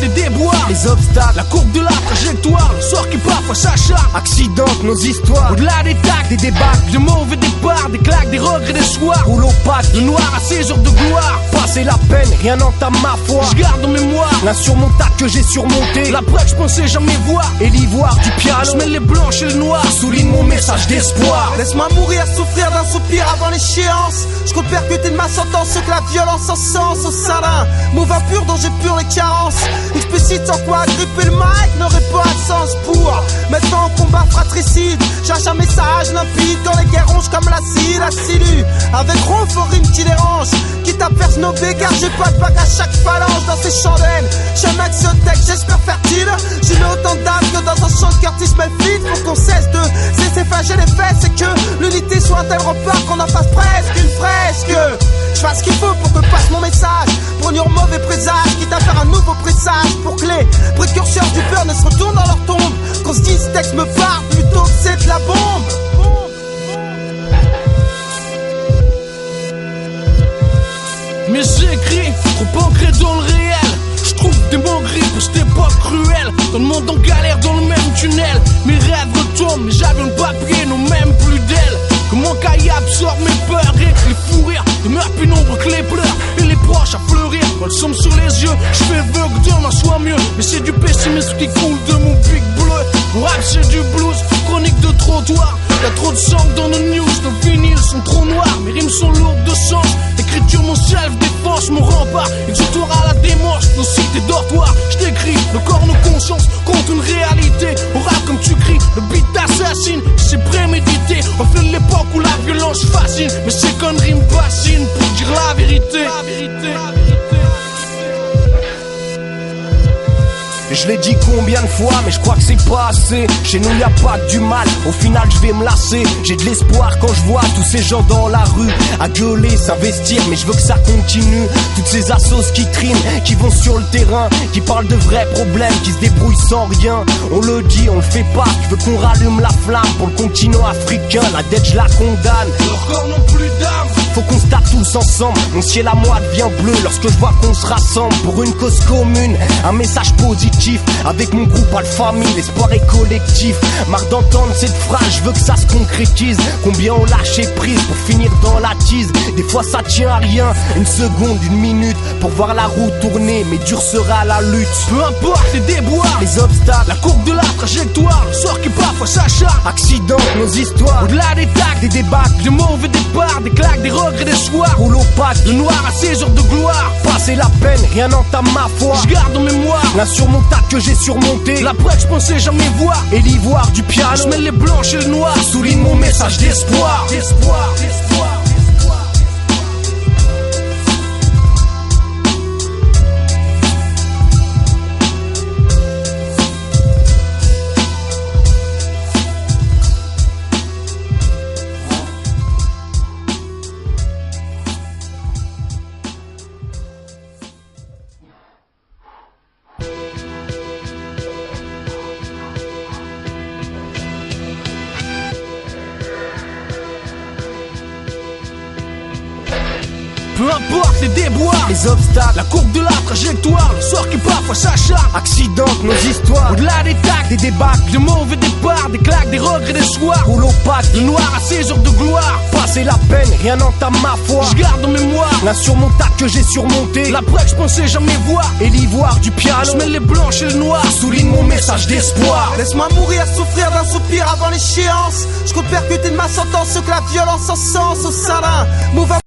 les déboires, les obstacles, la courbe de la trajectoire, le sort qui parfois s'acharne, accidente nos histoires. Au-delà des tacs, des débats, de mauvais départs, des claques, des regrets, des soirs. Roule opaque, le noir à ses heures de gloire. Passer la peine, rien n'entame ma foi. Je garde en mémoire l'insurmontable que j'ai surmonté. La preuve que je pensais jamais voir. Et l'ivoire du piano, je mêle les blanches et le noir, souligne mon message d'espoir. Laisse-moi mourir, souffrir d'un soupir avant l'échéance. Je compte percuter de ma sentence ce que la violence encense au sein d'un move impur dont j'épure les carences. Explicite sans quoi gripper le mic n'aurait pas de sens pour maintenant en combat fratricide. Cherche un message limpide dans les guerres ronges comme l'acide, assidu. Avec ronf aux rimes qui dérangent, quitte à faire snobber car j'ai pas de bague à chaque phalange dans ces chandelles. Jamais que ce texte j'espère fertile. J'y mets autant d'âme que dans un chant de Curtis Mayfield. Faut qu'on cesse de s'effager les fesses et que l'unité soit un tel repart qu'on en fasse presque une fresque. Je fasse ce qu'il faut pour que passe mon message, prendre mauvais présage, quitte à faire un nouveau pressage pour que les précurseurs du peur ne se retournent dans leur tombe. Qu'on se dise ce texte me parle plutôt que c'est de la bombe. Mais j'écris, trop ancré dans le réel. Je trouve des mots gris pour cette époque cruelle. Dans le monde en galère, dans le même tunnel. Mes rêves retombent, mes avions de papier n'ont même plus d'ailes. Que mon cahier absorbe mes peurs et que les fous rires demeurent plus nombreux que les pleurs. Et les proches à fleurir quand le somme sur les yeux. Je fais vœu que demain soit mieux. Mais c'est du pessimisme qui coule de mon pic bleu. Mon rap c'est du blues, chronique de trottoir. Y'a trop de sang dans nos news, nos vinyles sont trop noirs. Mes rimes sont lourdes de sens. L'écriture, mon self-défense, mon rempart. Exutoire à la démarche, nos cités dortoirs. Je t'écris, le corps, nos consciences contre une réalité. On rap comme tu cries, le beat t'assassine. C'est prémédité, on fait l'époque où la violence fascine. Mais ces conneries me fascinent pour dire la vérité. Je l'ai dit combien de fois, mais je crois que c'est pas assez. Chez nous y a pas que du mal, au final je vais me lasser. J'ai de l'espoir quand je vois tous ces gens dans la rue à gueuler, s'investir, mais je veux que ça continue. Toutes ces assos qui triment, qui vont sur le terrain, qui parlent de vrais problèmes, qui se débrouillent sans rien. On le dit, on le fait pas, je veux qu'on rallume la flamme pour le continent africain. La dette je la condamne, leurs corps n'ont plus d'âme. Faut qu'on se tape tous ensemble, mon ciel à moi devient bleu lorsque je vois qu'on se rassemble pour une cause commune, un message positif. Avec mon groupe Alphamille, l'espoir est collectif. Marre d'entendre cette phrase, je veux que ça se concrétise. Combien on lâché prise pour finir dans la tise. Des fois ça tient à rien, une seconde, une minute pour voir la roue tourner, mais dur sera la lutte. Peu importe les déboires, les obstacles, la courbe de la trajectoire, le sort qui parfois s'acharne, accidente nos histoires. Au-delà des tacs, des débâcles, des mauvais départs, des claques, des regrets, des soirs. Roule opaque, le noir à ses heures de gloire. Passer la peine, rien n'entame ma foi. Je garde en mémoire l'insurmontable que j'ai surmonté. La preuve que je pensais jamais voir. Et l'ivoire du piano, je mêle les blanches et le noir, souligne mon message d'espoir. Peu importe les déboires, les obstacles, la courbe de la trajectoire, le sort qui parfois s'acharne, accidente nos histoires. Au-delà des tacs, des débâcles, des mauvais départs, des claques, des regrets, des soirs. Roule opaque, le noir à ses heures de gloire. Passer la peine, rien n'entame ma foi. Je garde en mémoire l'insurmontable que j'ai surmonté. La preuve que je pensais jamais voir. Et l'ivoire du piano, je mêle les blanches et le noir, souligne mon message d'espoir. Laisse-moi mourir, souffrir d'un soupir avant l'échéance. Je compte percuter de ma sentence ce que la violence encense au sein d'un move